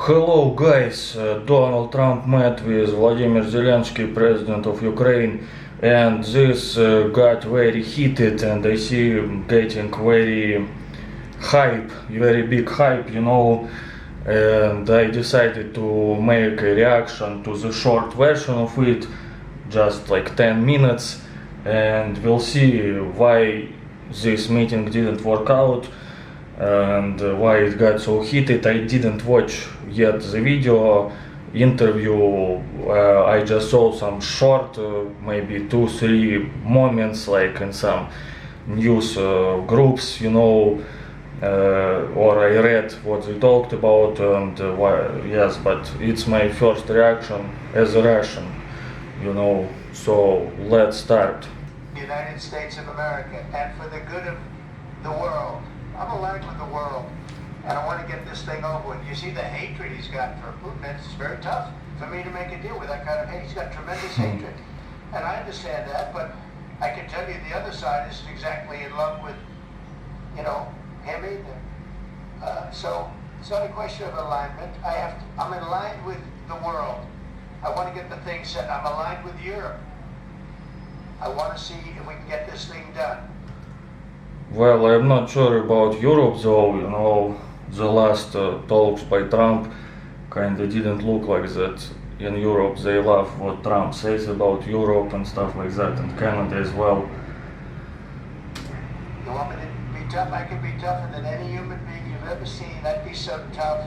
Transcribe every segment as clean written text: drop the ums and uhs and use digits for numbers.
Hello guys, Donald Trump met with Vladimir Zelensky, president of Ukraine, and this got very heated and I see getting very hype, very big hype, and I decided to make a reaction to the short version of it, just like 10 minutes, and we'll see why this meeting didn't work out and why it got so heated. I didn't watch yet the video interview. I just saw some short, maybe 2-3 moments, like in some news groups, or I read what they talked about, and yes, but it's my first reaction as a Russian, so let's start. United States of America, and for the good of the world. I'm aligned with the world, and I want to get this thing over with. You see the hatred he's got for Putin, it's very tough for me to make a deal with that kind of hate. He's got tremendous hatred, and I understand that, but I can tell you the other side is exactly in love with, him either. So it's not a question of alignment. I'm aligned with the world. I want to get the thing set. I'm aligned with Europe. I want to see if we can get this thing done. Well, I'm not sure about Europe though, the last talks by Trump kinda didn't look like that. In Europe they love what Trump says about Europe and stuff like that, and Canada as well. You want me to be tough? I can be tougher than any human being you've ever seen. I'd be so tough.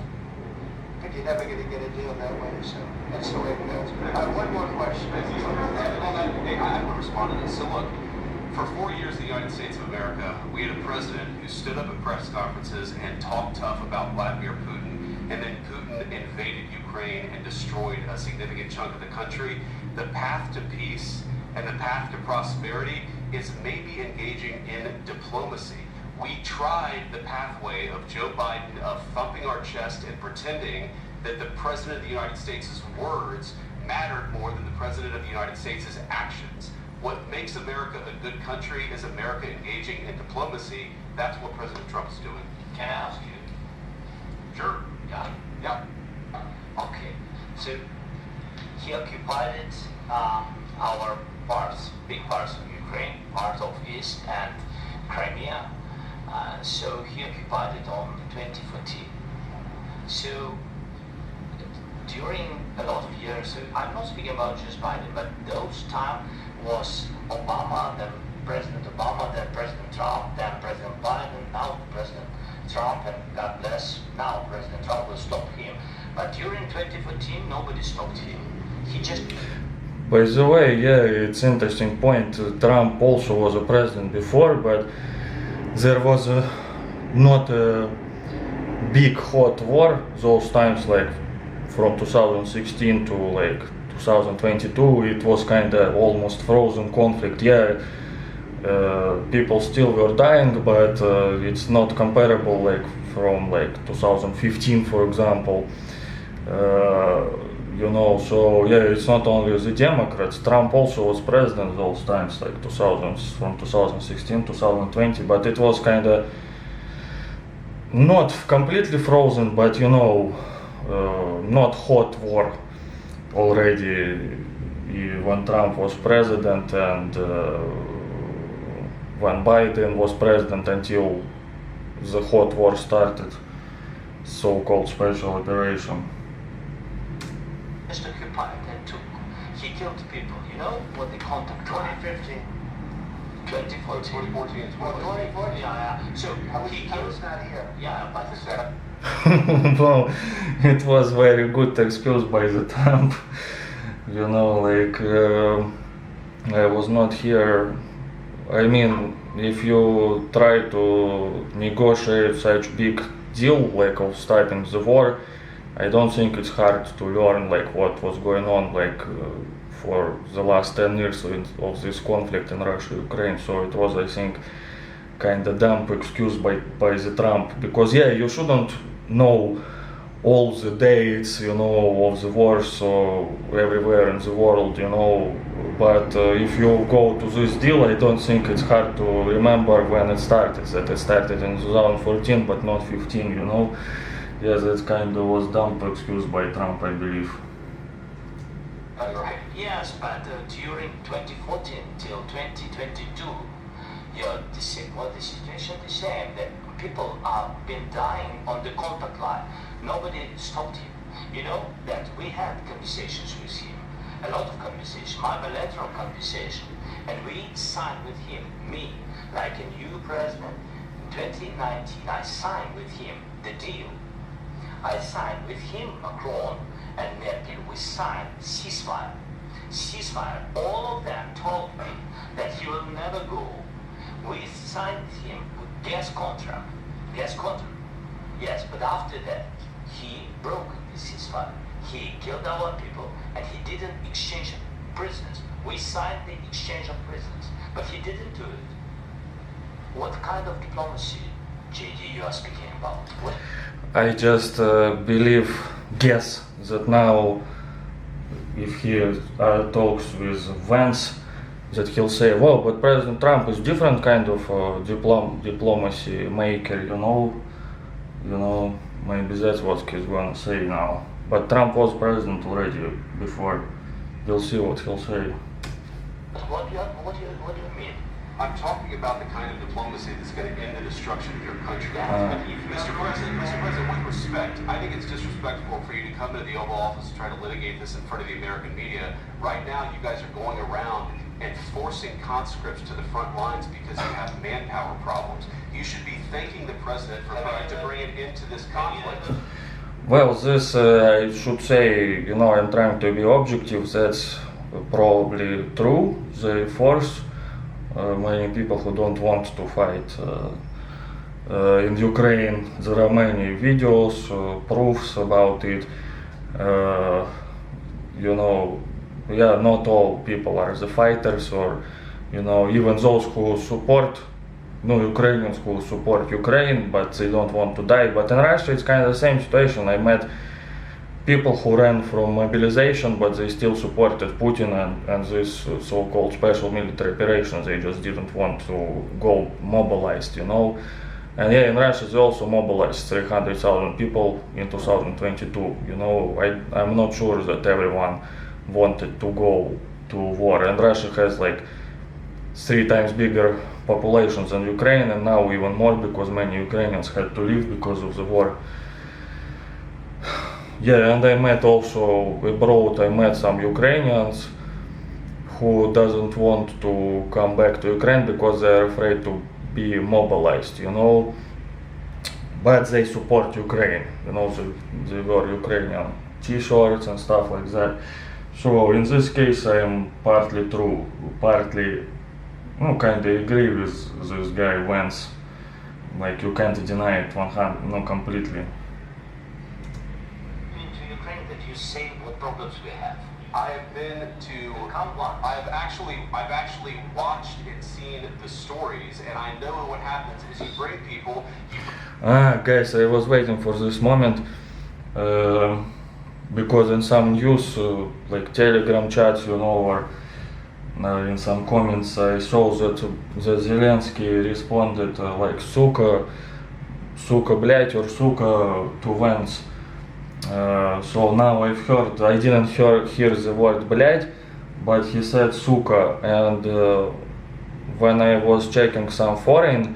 But you're never going to get a deal that way, so that's the way it goes. One more question. I would respond to this. So look, for 4 years in the United States of America, we had a president who stood up at press conferences and talked tough about Vladimir Putin, and then Putin invaded Ukraine and destroyed a significant chunk of the country. The path to peace and the path to prosperity is maybe engaging in diplomacy. We tried the pathway of Joe Biden of thumping our chest and pretending that the President of the United States' words mattered more than the President of the United States' actions. What makes America a good country is America engaging in diplomacy. That's what President Trump is doing. Can I ask you? Sure. Yeah. Okay. So he occupied our parts, big parts of Ukraine, part of East and Crimea. So he occupied it on 2014. So during a lot of years, so I'm not speaking about just Biden, but those time was Obama, then President Obama, then President Trump, then President Biden, now President Trump, and God bless, now President Trump will stop him. But during 2014, nobody stopped him. He just... By the way, it's interesting point. Trump also was a president before, but there was not a big hot war those times, like from 2016 to like 2022. It was kind of almost frozen conflict. People still were dying, but it's not comparable like from like 2015, for example. So it's not only the Democrats. Trump also was president those times, like 2000s, from 2016 2020, but it was kind of not completely frozen, but not hot war already when Trump was president and when Biden was president, until the hot war started, so-called special operation. just occupied and he killed people. You know what the contact 2015. 2014. 2014. 2014? Yeah. So he I killed... was not here. Yeah, but... Well, it was very good excuse by the Trump. I was not here. I mean, if you try to negotiate such big deal like of starting the war, I don't think it's hard to learn like what was going on for the last 10 years of this conflict in Russia-Ukraine. So it was, I think, kind of dumb excuse by the Trump, because you shouldn't know all the dates, of the wars so everywhere in the world, but if you go to this deal, I don't think it's hard to remember when it started, that it started in 2014 but not 15, Yeah, that kind of was dumb excuse by Trump, I believe. Yes, but during 2014 till 2022, the situation the same. That people have been dying on the contact line. Nobody stopped him. You know that we had conversations with him, a lot of conversation, bilateral conversation, and we signed with him, me, like a new president. In 2019, I signed with him the deal. I signed with him, Macron and Merkel. We signed ceasefire. Ceasefire. All of them told me that he will never go. We signed with him with gas contract. Gas contract. Yes, but after that, he broke the ceasefire. He killed our people, and he didn't exchange prisoners. We signed the exchange of prisoners, but he didn't do it. What kind of diplomacy, JD, you are speaking about? What? I just guess that now, if he talks with Vance, that he'll say, "Well, but President Trump is different kind of diplomacy maker, you know, maybe that's what he's gonna say now. But Trump was president already before. We'll see what he'll say." What do you mean? I'm talking about the kind of diplomacy that's going to end the destruction of your country. Mr. President, with respect, I think it's disrespectful for you to come to the Oval Office and try to litigate this in front of the American media. Right now, you guys are going around and forcing conscripts to the front lines because you have manpower problems. You should be thanking the president for trying to bring an end to this conflict. Well, this I should say, I'm trying to be objective. That's probably true. They force many people who don't want to fight in Ukraine. There are many videos, proofs about it. Not all people are the fighters, or even those who support, Ukrainians who support Ukraine, but they don't want to die. But in Russia, it's kind of the same situation. I met people who ran from mobilization, but they still supported Putin and this so-called special military operations. They just didn't want to go mobilized, And yeah, in Russia they also mobilized 300,000 people in 2022. I'm not sure that everyone wanted to go to war. And Russia has like 3 times bigger population than Ukraine, and now even more because many Ukrainians had to leave because of the war. Yeah, and I met also abroad, I met some Ukrainians who doesn't want to come back to Ukraine because they're afraid to be mobilized, but they support Ukraine, they wear Ukrainian t-shirts and stuff like that. So in this case I am partly true, partly kind of agree with this guy Vance, like you can't deny it 100, completely. You say what problems we have. I have been to. I've actually watched and seen the stories, and I know what happens is you bring people. Guys, I was waiting for this moment because in some news, like Telegram chats, or in some comments, I saw that Zelensky responded like "suka, блять" or "suka" to Vance. So now I didn't hear the word "блядь", but he said "suka", and when I was checking some foreign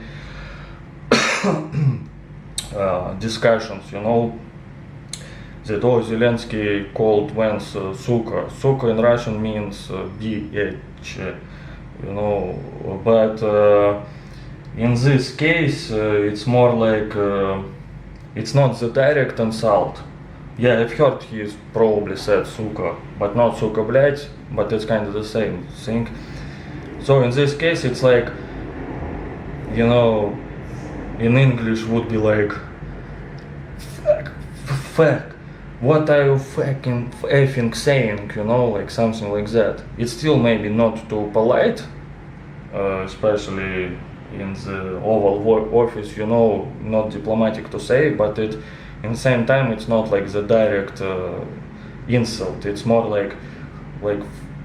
discussions, that Zelensky called Vance "suka". "Suka" in Russian means bitch, but in this case it's more like it's not the direct insult. Yeah, I've heard he probably said "suka", but not "suka, блять", but it's kind of the same thing. So in this case, it's like, in English would be like, fuck, what are you effing saying, like something like that. It's still maybe not too polite, especially in the Oval Office, not diplomatic to say, but in the same time, it's not like the direct insult. It's more like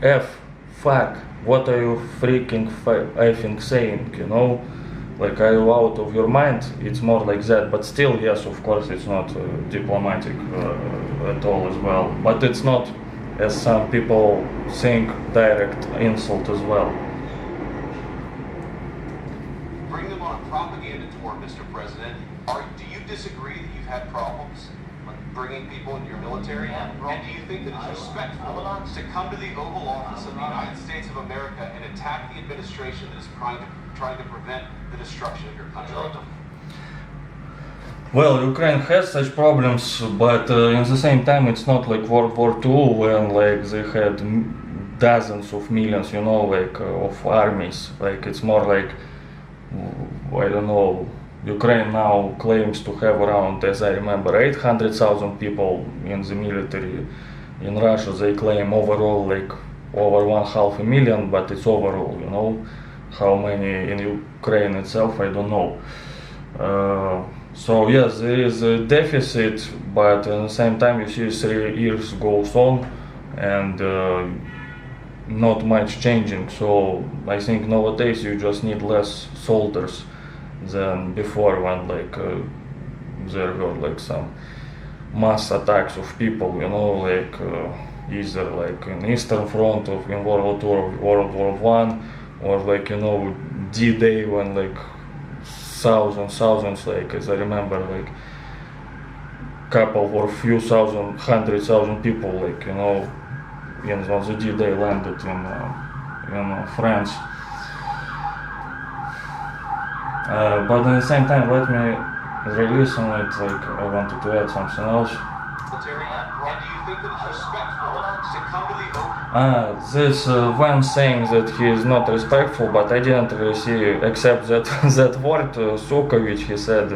F, fuck, what are you freaking effing saying, like, are you out of your mind? It's more like that, but still, yes, of course, it's not diplomatic at all as well. But it's not, as some people think, direct insult as well. Bring them on a propaganda tour, Mr. President. Do you disagree that you've had problems bringing people into your military? And do you think that it's respectful to come to the Oval Office of the United States of America and attack the administration that is trying to prevent the destruction of your country? Well, Ukraine has such problems, but in the same time, it's not like World War II when like they had dozens of millions, like of armies. Like it's more like, I don't know. Ukraine now claims to have around, as I remember, 800,000 people in the military. In Russia, they claim overall like over 500,000, but it's overall, How many in Ukraine itself, I don't know. So yes, there is a deficit, but at the same time, you see 3 years goes on, and not much changing. So I think nowadays you just need less soldiers than before, when like there were like some mass attacks of people, like either like in Eastern Front of in World War One, or like D-Day when like thousands, like as I remember, like couple or few thousand, 100,000 people, like when the D-Day landed in France. But at the same time, let me release on it, like I wanted to add something else. And do you think that it's respectful to come to the Oval? This when saying that he is not respectful, but I didn't really see, except that that word, Sukovich, he said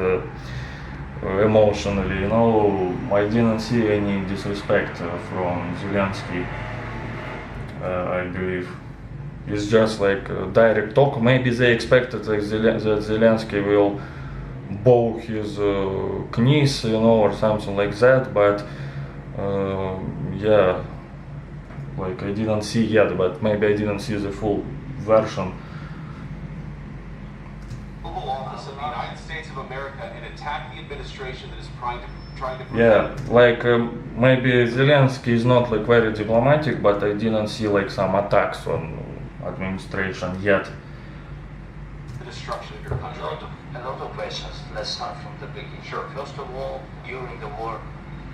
emotionally, I didn't see any disrespect from Zelensky, I believe. It's just like direct talk. Maybe they expected that Zelensky will bow his knees, or something like that, but yeah, like I didn't see yet, but maybe I didn't see the full version. Oval Office of the United States of America and attack the administration that is trying to prevent. Yeah, like maybe Zelensky is not like very diplomatic, but I didn't see like some attacks on administration yet. The destruction of your country. A lot of questions. Let's start from the beginning. Sure. First of all, during the war,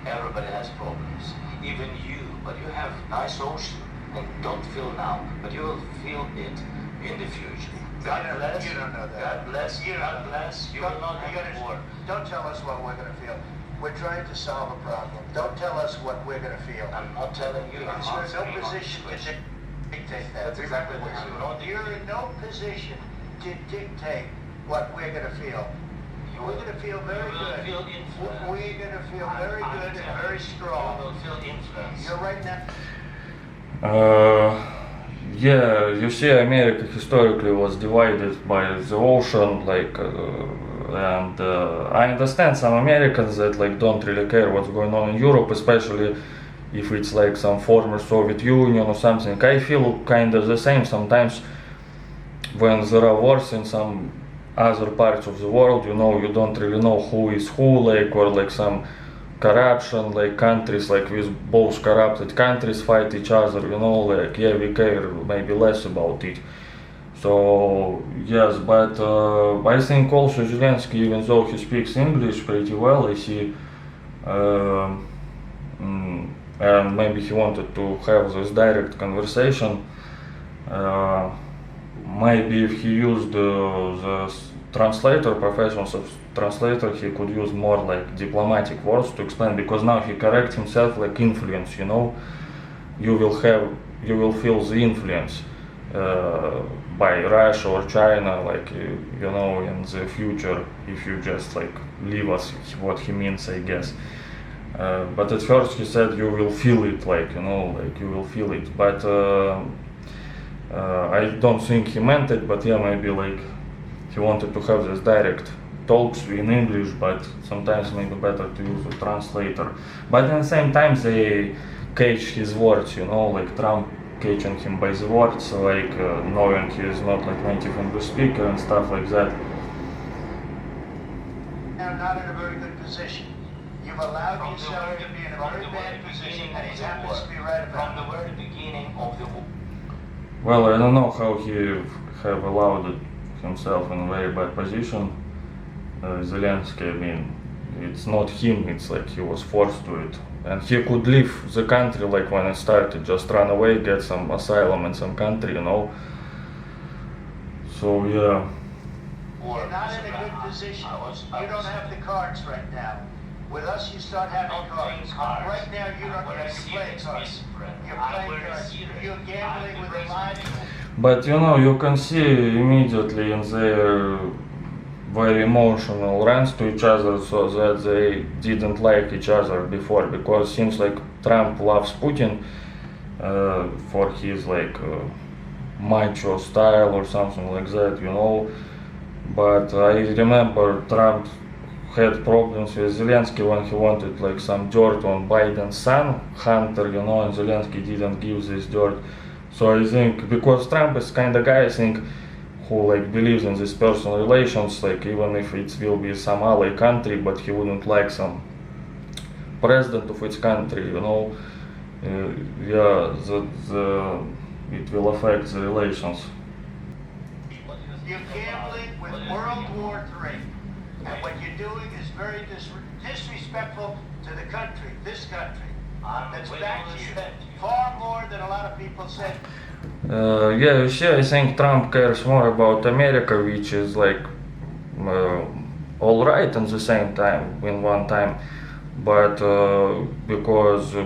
everybody has problems. Even you, but you have nice ocean and don't feel now, but you will feel it in the future. God bless. You don't know that. God bless. God bless. You will not have war. Don't tell us what we're going to feel. We're trying to solve a problem. Don't tell us what we're going to feel. I'm not telling you. I'm Because you're in answering no your position to question. dictate that. That's exactly what You're in no position to dictate what we're going to feel. We're going to feel very You will good. feel influence. We're going to feel very good and very strong. You will feel influence. You're right now. Yeah, you see, America historically was divided by the ocean, like, and I understand some Americans that like don't really care what's going on in Europe, especially if it's like some former Soviet Union or something. I feel kind of the same sometimes when there are wars in some other parts of the world. You don't really know who is who, like, or like some corruption, like countries like with both corrupted countries fight each other, like, yeah, we care maybe less about it. So yes, but I think also Zelensky, even though he speaks English pretty well, I see, and maybe he wanted to have this direct conversation. Maybe if he used the translator, professional translator, he could use more like diplomatic words to explain, because now he corrects himself like influence, you will feel the influence by Russia or China, like, in the future, if you just like leave us what he means, I guess. But at first he said you will feel it, like, like you will feel it, but I don't think he meant it, but yeah, maybe like he wanted to have this direct talks in English, but sometimes maybe better to use a translator. But at the same time they catch his words, like Trump catching him by the words, like knowing he is not like native English speaker and stuff like that. are not in a very good position. You've allowed From the yourself very- to be in a from very the bad very position, beginning and of he the happens war. to be right From about the it. very beginning of the war. Well, I don't know how he have allowed himself in a very bad position. Zelensky, I mean, it's not him, it's like he was forced to it. And he could leave the country like when it started, just run away, get some asylum in some country, you know. So yeah. You're not in a good position. You don't have the cards right now. With us, you start having Not cards. playing cards. Right now, you're not I'm going very to play serious, cards. Mr. President. You're I'm playing very cards. serious. You're gambling I'm with the the lives. But you know, you can see immediately in their very emotional rants to each other, so that they didn't like each other before, because seems like Trump loves Putin for his like macho style or something like that, you know. But I remember Trump had problems with Zelensky when he wanted like some dirt on Biden's son, Hunter, you know, and Zelensky didn't give this dirt. So I think because Trump is kind of guy, I think, who like believes in these personal relations, like even if it will be some ally country, but he wouldn't like some president of its country, you know. It will affect the relations. You're gambling with World War III. And what you're doing is very disrespectful to the country, this country. That's back to you. Far more than a lot of people said. Yeah, you see, I think Trump cares more about America, which is like all right at the same time, in one time. But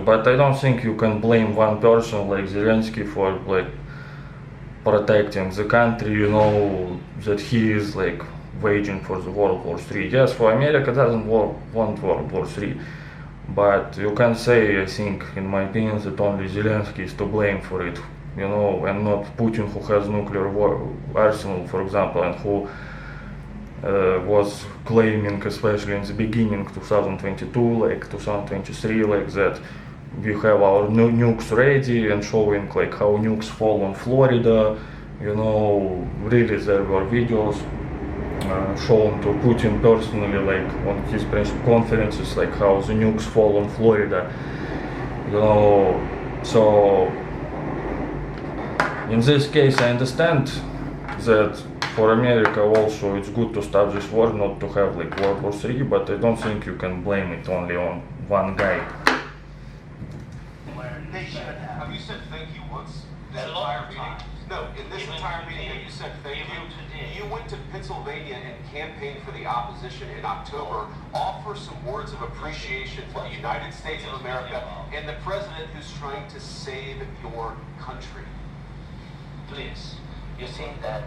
but I don't think you can blame one person like Zelensky for like protecting the country, you know, that he is like waging for the World War III. Yes, for America doesn't want World War III, but you can say, I think, in my opinion, that only Zelensky is to blame for it, you know, and not Putin, who has nuclear arsenal, for example, and who was claiming, especially in the beginning, 2022, like 2023, like that we have our nukes ready, and showing like how nukes fall on Florida, you know. Really, there were videos shown to Putin personally, like on his press conferences, like how the nukes fall on Florida, you know. So in this case, I understand that for America also it's good to stop this war, not to have like World War III, but I don't think you can blame it only on one guy. They should have. Have you said thank you once this A lot entire of meeting? times. No, in this Even entire today. meeting, have you said thank Even you? today. You went to Pennsylvania and campaigned for the opposition in October. Offer some words of appreciation for the United States of America and the president who's trying to save your country. Please, you think that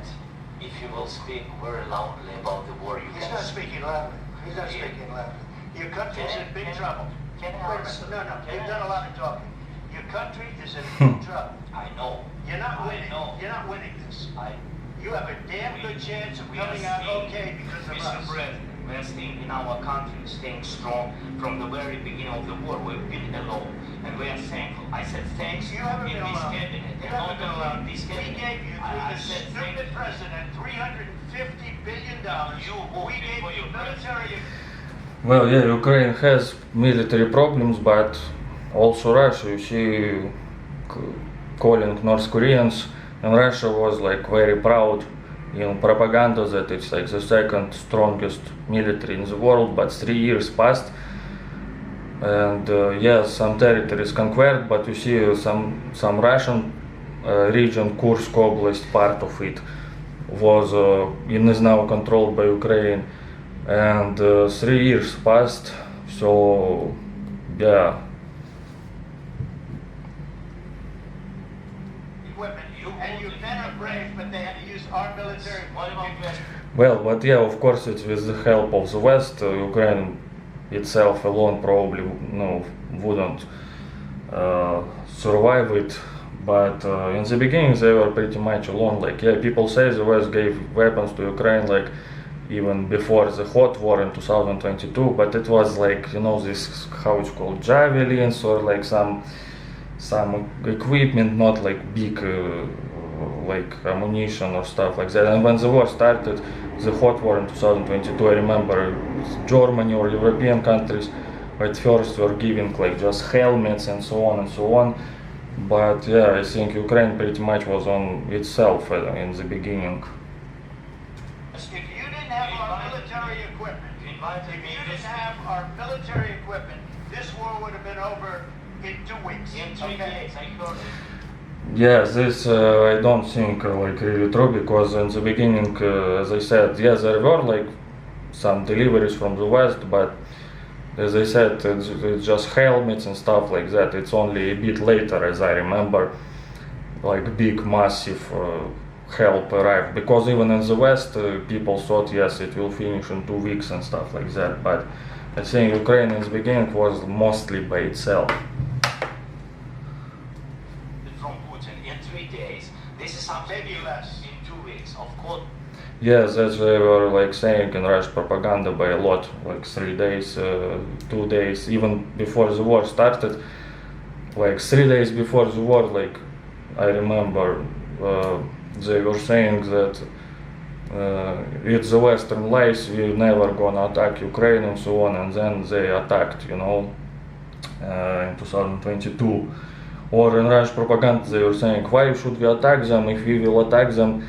if you will speak very loudly about the war, you He's can not speaking loudly. He's not speaking loudly. Your country's in big trouble. Can I Wait a answer? minute. No, Can you've I done a answer? lot of talking. Your country is in big trouble. I know. You're not I winning. know. You're not winning this. I You have a damn good chance of coming out okay because of Mr. us. President, we are staying in our country, staying strong from the very beginning of the war. We've been alone, and we are thankful. I said thanks You haven't in been this alone. cabinet, You and not haven't been only alone. in this We cabinet. gave you, I through this said thank stupid president, $350 billion. You We voted gave for you your military. Well, yeah, Ukraine has military problems, but also Russia. You see, calling North Koreans, and Russia was like very proud in propaganda that it's like the second strongest military in the world. But 3 years passed, and yes, some territories conquered, but you see some Russian region, Kursk Oblast, part of it was is now controlled by Ukraine. And 3 years passed, so yeah. Equipment. And your men are brave, but they had to use our military. What about Well, but yeah, of course, it's with the help of the West. Ukraine itself alone probably wouldn't survive it. But in the beginning, they were pretty much alone. Like, yeah, people say the West gave weapons to Ukraine, like even before the hot war in 2022. But it was like, you know, this how it's called, javelins, or like some equipment, not like big like ammunition or stuff like that. And when the war started, the hot war in 2022, I remember Germany or European countries at first were giving like just helmets and so on and so on. But yeah, I think Ukraine pretty much was on itself in the beginning. If you didn't have our military equipment, our military equipment, this war would have been over in 2 weeks. In 3 days, I heard it. Yeah, this I don't think like really true, because in the beginning, as I said, yes, there were like some deliveries from the West, but as I said, it's just helmets and stuff like that. It's only a bit later, as I remember, like big massive help arrived, because even in the West, people thought yes, it will finish in 2 weeks and stuff like that. But I think Ukraine in the beginning was mostly by itself. From Putin in 3 days. This is something Maybe less. in 2 weeks. Of course, Yes, as they were like saying in Russian propaganda by a lot, like 3 days, 2 days, even before the war started, like 3 days before the war, like I remember they were saying that it's the Western lies, we're never gonna attack Ukraine and so on, and then they attacked, in 2022. Or in Russian propaganda they were saying, why should we attack them? If we will attack them,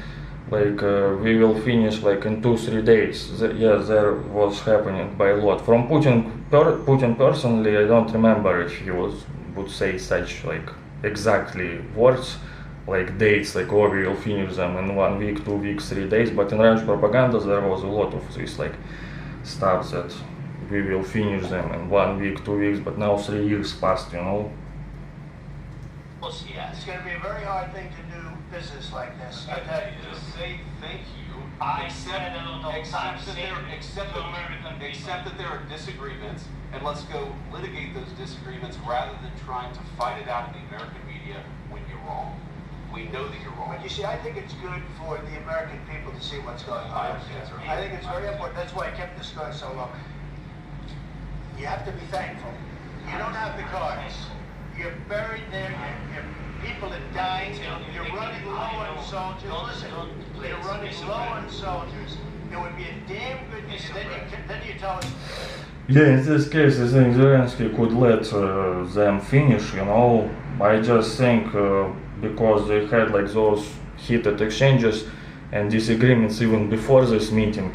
like we will finish like in 2-3 days. Yes, there was happening by a lot. From Putin personally, I don't remember if he would say such like exactly words, like dates, like oh we will finish them in 1 week, 2 weeks, 3 days. But in Russian propaganda there was a lot of this like stuff that we will finish them in 1 week, 2 weeks. But now 3 years passed, yes. It's going to be a very hard thing to do business like this. I I tell you. just say thank you. I said a lot of times, Accept that there are disagreements, and let's go litigate those disagreements rather than trying to fight it out in the American media when you're wrong. We know that you're wrong. But you see, I think it's good for the American people to see what's going on. I understand, sir. I think it's very important. That's why I kept this going so long. You have to be thankful. You don't have the cards. You're buried there. People are dying. You're running low on soldiers. Listen, you're running low on soldiers. It would be a damn good news. Then you tell us. Yeah, in this case, I think Zelensky could let them finish, I just think because they had like those heated exchanges and disagreements even before this meeting,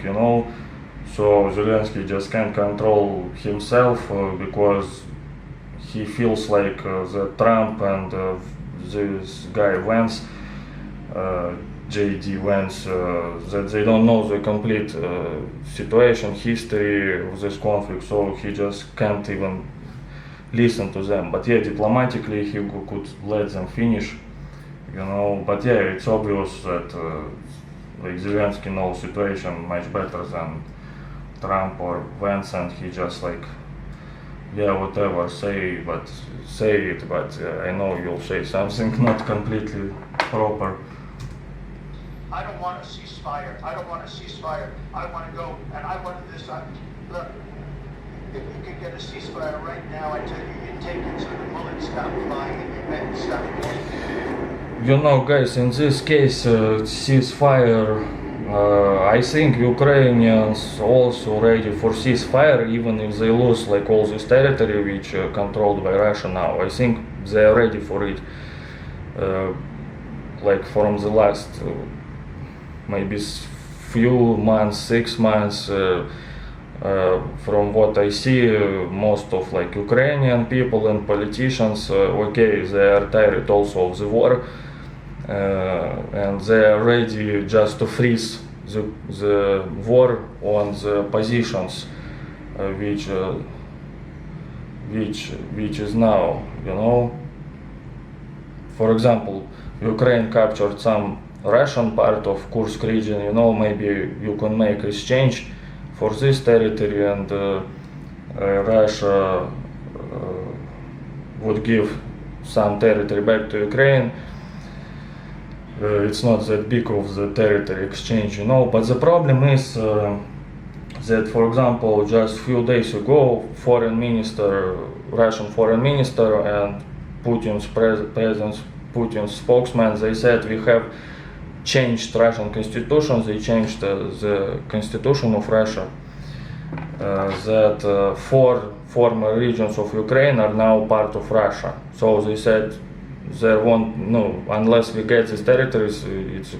so Zelensky just can't control himself because he feels like that Trump and this guy Vance, JD Vance, that they don't know the complete situation, history of this conflict, so he just can't even listen to them. But yeah, diplomatically he could let them finish, but yeah, it's obvious that like Zelensky knows situation much better than Trump or Vance, and he just like, yeah, whatever, say it, but I know you'll say something not completely proper. I don't want a ceasefire. I don't want a ceasefire. I want to go, and I want this. Look, if you could get a ceasefire right now, I tell you, you'd take it so the bullets stop flying and your men stop going. Guys, in this case, ceasefire, I think Ukrainians also ready for ceasefire, even if they lose like all this territory which controlled by Russia now. I think they are ready for it, like from the last maybe few months, 6 months. From what I see, most of like Ukrainian people and politicians, okay, they are tired also of the war, and they are ready just to freeze the war on the positions which is now, For example, Ukraine captured some Russian part of Kursk region, maybe you can make exchange for this territory, and Russia would give some territory back to Ukraine. It's not that big of the territory exchange, but the problem is that, for example, just a few days ago, Russian foreign minister and Putin's Putin's spokesman, they said we have changed Russian constitution. They changed the constitution of Russia. That 4 former regions of Ukraine are now part of Russia. So they said there won't unless we get these territories, it's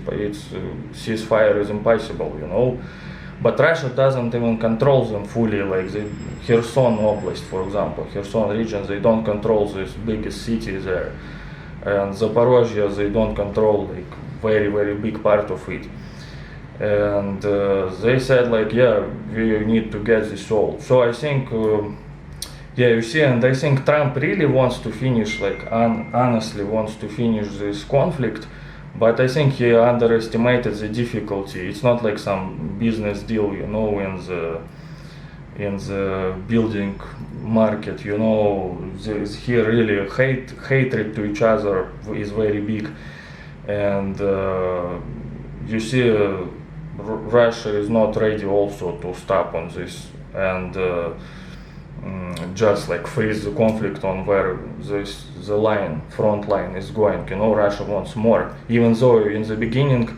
ceasefire is impossible. But Russia doesn't even control them fully. Like the Kherson Oblast, for example, Kherson region, they don't control this biggest city there, and Zaporozhye they don't control like very very big part of it. And they said like, yeah, we need to get this solved. So I think you see, and I think Trump really wants to finish, like honestly wants to finish this conflict, but I think he underestimated the difficulty. It's not like some business deal, in the building market, here really hatred to each other is very big, and you see Russia is not ready also to stop on this and just like freeze the conflict on where the front line is going. Russia wants more. Even though in the beginning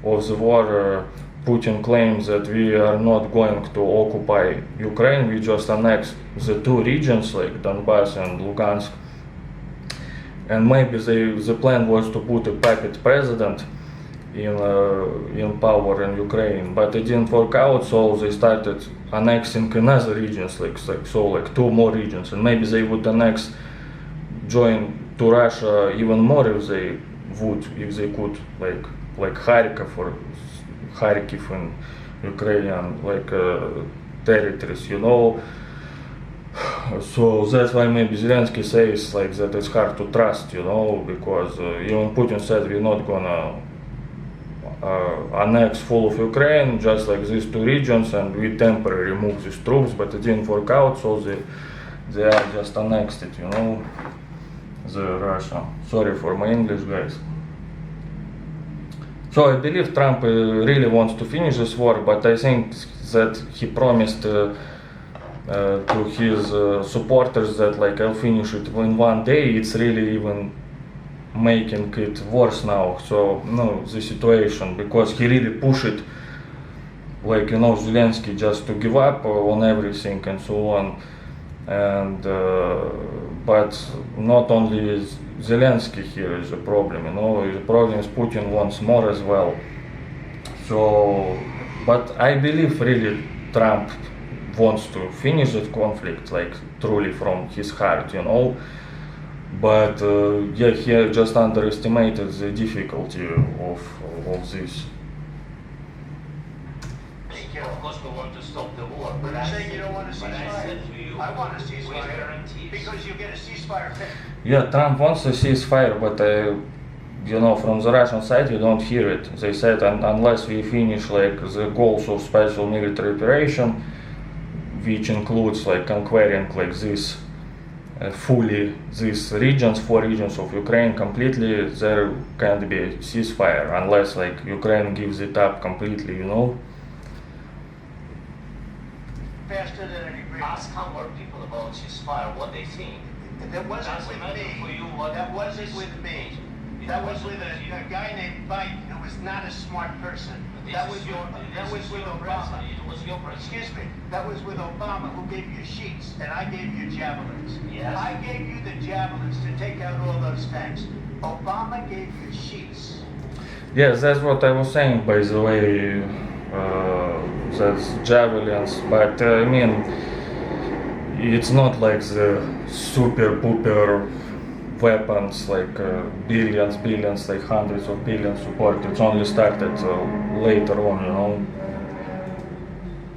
of the war, Putin claims that we are not going to occupy Ukraine, we just annex the 2 regions like Donbass and Lugansk. And maybe the plan was to put a puppet president in power in Ukraine, but it didn't work out, so they started annexing another regions, like 2 more regions, and maybe they would join to Russia even more if they could, like Kharkiv in Ukrainian territories, So that's why maybe Zelensky says like that it's hard to trust, because even Putin said we're not gonna annex full of Ukraine, just like these 2 regions, and we temporarily remove these troops, but it didn't work out, so they are just annexed it, the Russia. Sorry for my English, guys. So I believe Trump really wants to finish this war, but I think that he promised to his supporters that like I'll finish it in 1 day. It's really even making it worse now. So the situation, because he really pushed it, like Zelensky just to give up on everything and so on. And but not only Zelensky here is a problem, the problem is Putin wants more as well. So, but I believe really Trump wants to finish that conflict, like truly from his heart, But he just underestimated the difficulty of this. Of course, we want to stop the war. But you're saying you don't want a But I ceasefire? said to you, I want a with ceasefire guarantees. because you get a ceasefire fixed. Yeah, Trump wants a ceasefire, but from the Russian side you don't hear it. They said unless we finish like the goals of special military operation, which includes like conquering like this fully these 4 regions of Ukraine completely, there can't be a ceasefire unless like Ukraine gives it up completely, Faster than an agreement. Ask our people about ceasefire, what they think. That wasn't Doesn't with matter for me. you what That wasn't with me. That was with a guy named Biden who was not a smart person. That was with Obama. It was your president. Excuse me. That was with Obama who gave you sheets and I gave you javelins. Yes. I gave you the javelins to take out all those tanks. Obama gave you sheets. Yes, that's what I was saying, by the way. That's javelins, but I mean, it's not like the super pooper weapons like billions, like hundreds of billions support. It's only started later on,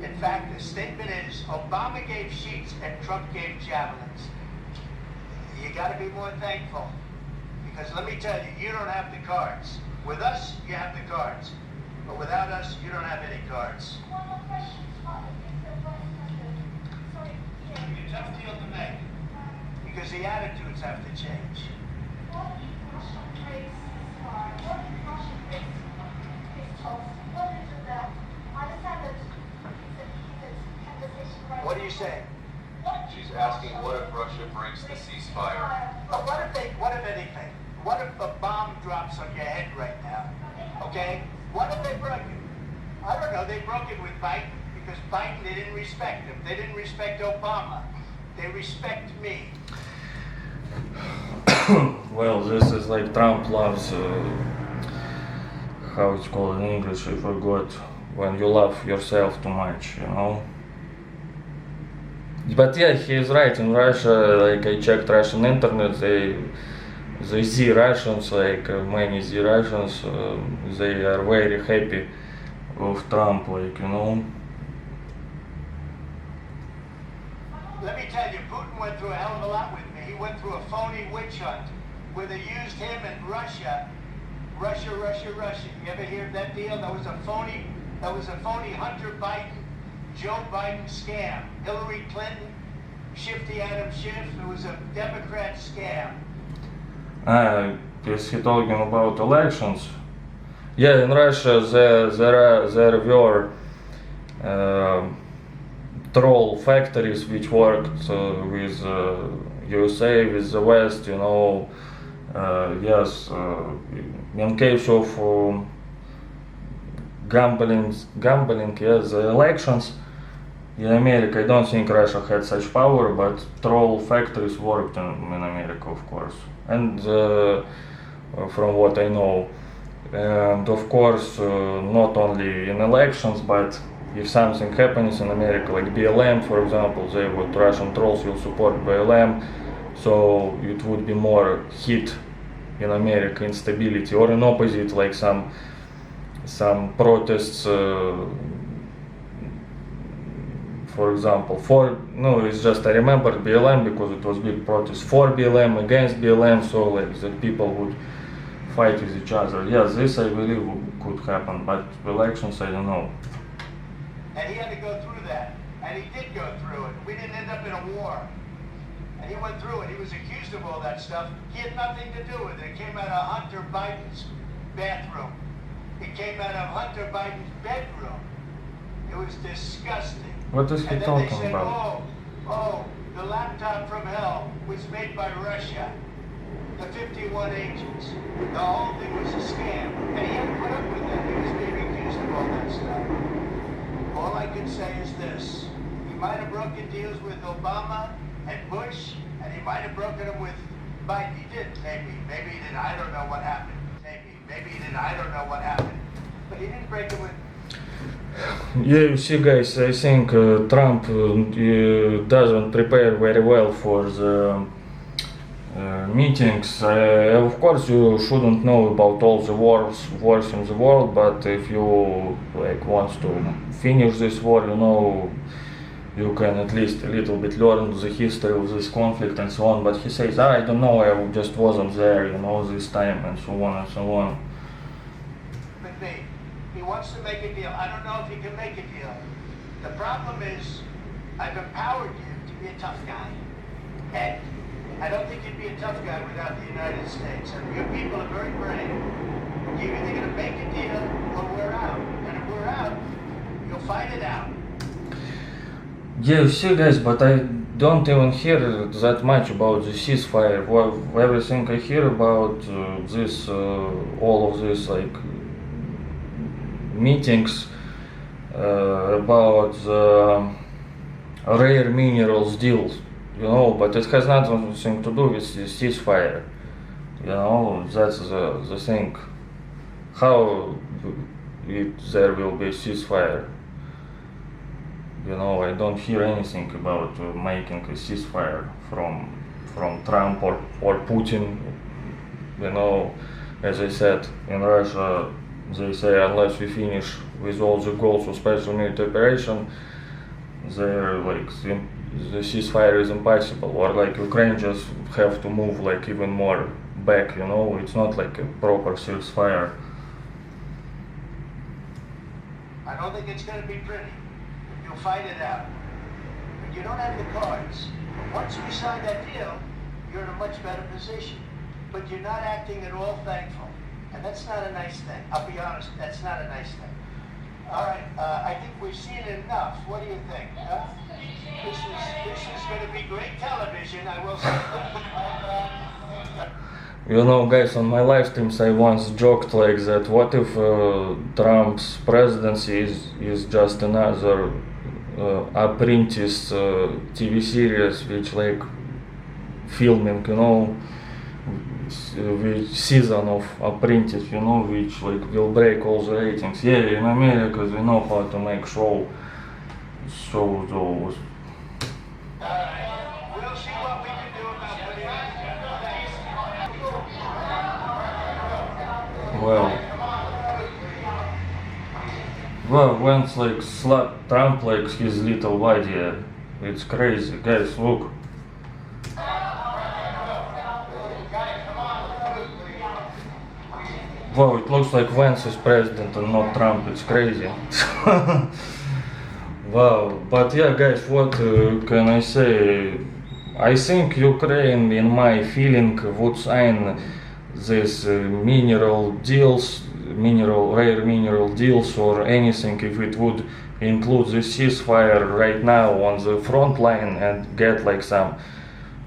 In fact, the statement is Obama gave sheets and Trump gave javelins. You got to be more thankful because let me tell you, you don't have the cards. With us, you have the cards. But without us, you don't have any cards. It's up to you to make. Because the attitudes have to change. What are you saying? She's asking what if Russia breaks the ceasefire? What if anything? What if Obama they broke it? I don't know. They broke it with Biden because Biden, they didn't respect him. They didn't respect Obama. They respect me. Well, this is like Trump loves, how it's called in English, I forgot, when you love yourself too much, you know. But yeah, he is right. In Russia, like I checked Russian internet, they see Russians, like many see Russians, they are very happy with Trump, like, you know. Let me tell you, Putin went through a hell of a lot with me. He went through a phony witch hunt where they used him and Russia. You ever hear of that deal? That was a phony Hunter Biden, Joe Biden scam. Hillary Clinton, Shifty Adam Schiff. It was a Democrat scam. Is he talking about elections? Yeah, in Russia there were troll factories which worked with USA, with the West, you know. Yes, in case of gambling, yes, the elections in America, I don't think Russia had such power, but troll factories worked in America, of course, and from what I know. And of course, not only in elections, but if something happens in America, like BLM, for example, Russian trolls will support BLM, so it would be more heat in America, instability, or in opposite, like some protests, for example, it's just I remembered BLM because it was big protest for BLM, against BLM, so like that people would fight with each other. Yes, this I believe could happen, but elections, I don't know. And he had to go through that, and he did go through it. We didn't end up in a war. And he went through it. He was accused of all that stuff. He had nothing to do with it. It came out of Hunter Biden's bathroom. It came out of Hunter Biden's bedroom. It was disgusting. What is he and then talking they said, about? Oh, the laptop from hell was made by Russia. The 51 agents. The whole thing was a scam. And he had to put up with that. He was being accused of all that stuff. All I can say is this. He might have broken deals with Obama and Bush, and he might have broken them with Biden. He did, maybe. Maybe he didn't. I don't know what happened. Maybe he didn't. I don't know what happened. But he didn't break them with... Yeah, you see, guys, I think Trump doesn't prepare very well for the meetings. Of course, you shouldn't know about all the wars in the world, but if you like want to finish this war, you know, you can at least a little bit learn the history of this conflict and so on. But he says, I don't know, I just wasn't there, you know, this time, and so on and so on. With me, he wants to make a deal. I don't know if he can make a deal. The problem is, I've empowered you to be a tough guy. And I don't think you'd be a tough guy without the United States. And your people are very brave. You're either going to make a deal or we're out. And if we're out, you'll fight it out. Yeah, you see, guys, but I don't even hear that much about the ceasefire. Well, everything I hear about this, all of this, like meetings about the rare minerals deals, you know, but it has nothing to do with the ceasefire. You know, that's the thing. How there will be ceasefire? You know, I don't hear anything about making a ceasefire from Trump or Putin. You know, as I said, in Russia, they say unless we finish with all the goals of special military operation, they're like the ceasefire is impossible. Or like Ukraine just have to move like even more back. You know, it's not like a proper ceasefire. I don't think it's going to be pretty. You'll fight it out. But you don't have the cards. Once we sign that deal, you're in a much better position. But you're not acting at all thankful. And that's not a nice thing. I'll be honest, that's not a nice thing. All right, I think we've seen enough. What do you think? This is going to be great television, I will say that. You know, guys, on my live streams I once joked like that. What if Trump's presidency is just another apprentice TV series, which like filming, you know, which season of apprentice, you know, which like will break all the ratings. Yeah, in America they know how to make show. So those. We'll see what we can do about Well, Vance like slap Trump like his little idea. It's crazy, guys. Look. Wow, it looks like Vance is president and not Trump. It's crazy. Wow, but yeah, guys, what can I say? I think Ukraine, in my feeling, would sign these rare mineral deals or anything if it would include the ceasefire right now on the front line and get like some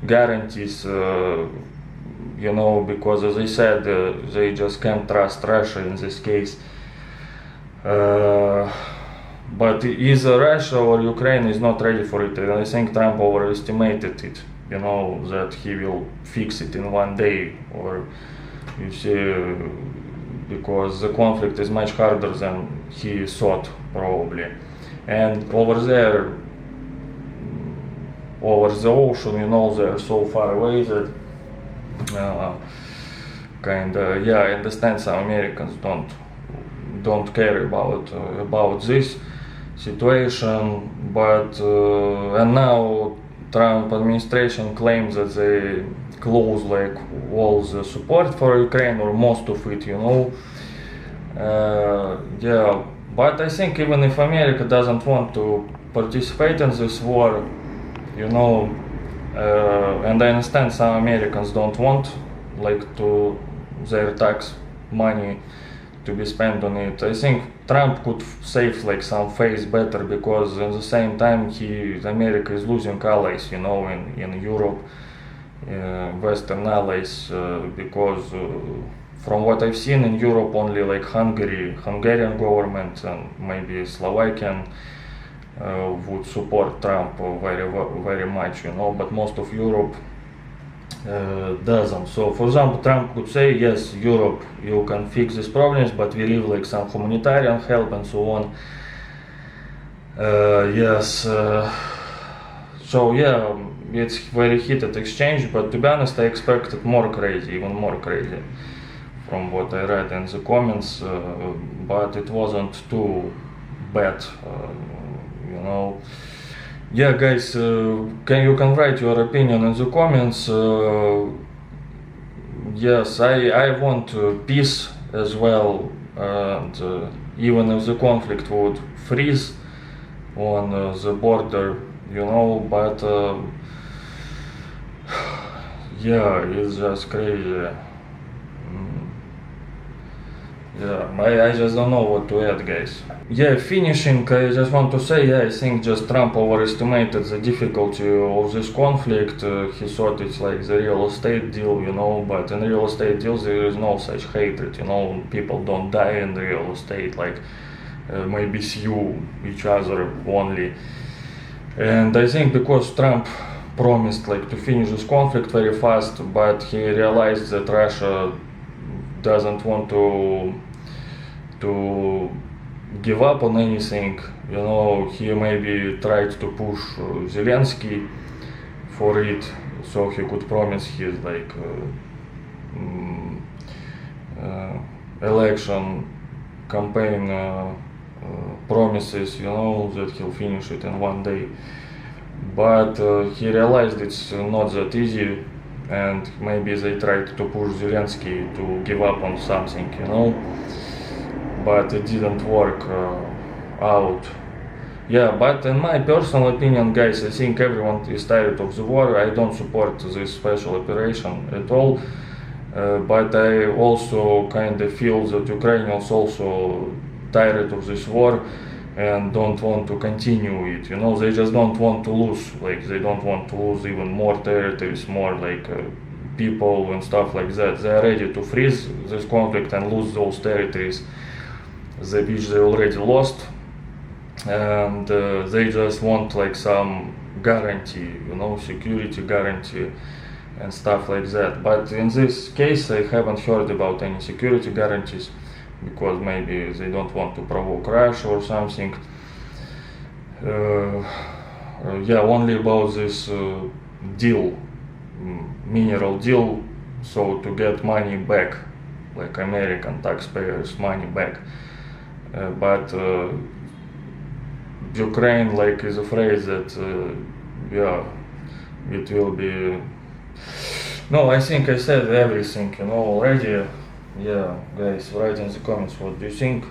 guarantees, you know, because as I said, they just can't trust Russia in this case. But either Russia or Ukraine is not ready for it, and I think Trump overestimated it, you know, that he will fix it in one day, or you see, because the conflict is much harder than he thought, probably. And over there, over the ocean, you know, they're so far away that yeah, I understand some Americans don't care about this situation, but and now Trump administration claims that they close like all the support for Ukraine or most of it, you know. Yeah, but I think even if America doesn't want to participate in this war, you know, and I understand some Americans don't want like to their tax money to be spent on it. I think Trump could save like some face better, because at the same time America is losing allies, you know, in Europe, Western allies, because from what I've seen in Europe, only like Hungarian government and maybe Slovakian would support Trump very much, you know, but most of Europe doesn't. So, for example, Trump could say, yes, Europe, you can fix these problems, but we leave like some humanitarian help and so on. Yes. So yeah, it's very heated exchange, but to be honest, I expected more crazy, even more crazy, from what I read in the comments. But it wasn't too bad, you know. Yeah, guys, you can write your opinion in the comments. Yes, I want peace as well, and even if the conflict would freeze on the border, you know, but yeah, it's just crazy. Yeah, I just don't know what to add, guys. Yeah, finishing, I just want to say, yeah, I think just Trump overestimated the difficulty of this conflict. He thought it's like the real estate deal, you know, but in real estate deals there is no such hatred, you know, people don't die in real estate, like maybe sue each other only. And I think because Trump promised like to finish this conflict very fast, but he realized that Russia doesn't want to give up on anything, you know. He maybe tried to push Zelensky for it, so he could promise his like election campaign promises, you know, that he'll finish it in one day. But he realized it's not that easy, and maybe they tried to push Zelensky to give up on something, you know, but it didn't work out. Yeah, but in my personal opinion, guys, I think everyone is tired of the war. I don't support this special operation at all, but I also kind of feel that Ukrainians also tired of this war and don't want to continue it, you know. They just don't want to lose, like they don't want to lose even more territories, more like people and stuff like that. They are ready to freeze this conflict and lose those territories which they already lost, and they just want like some guarantee, security guarantee and stuff like that. But in this case, I haven't heard about any security guarantees, because maybe they don't want to provoke Russia or something. Only about this deal, mineral deal, so to get money back, like American taxpayers' money back. But Ukraine is afraid that it will be. No, I think I said everything already. Yeah, guys, write in the comments what do you think.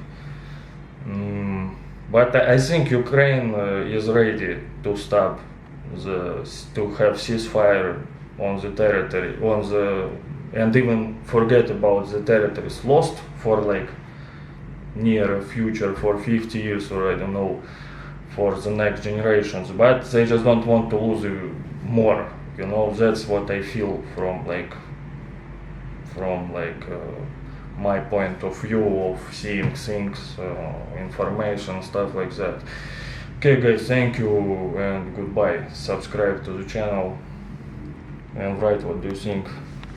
But I think Ukraine is ready to stop to have ceasefire on the territory, and even forget about the territories lost for near future, for 50 years, or I don't know, for the next generations. But they just don't want to lose more. That's what I feel from my point of view of seeing things, information, stuff like that. Okay, guys, thank you and goodbye. Subscribe to the channel and write what do you think.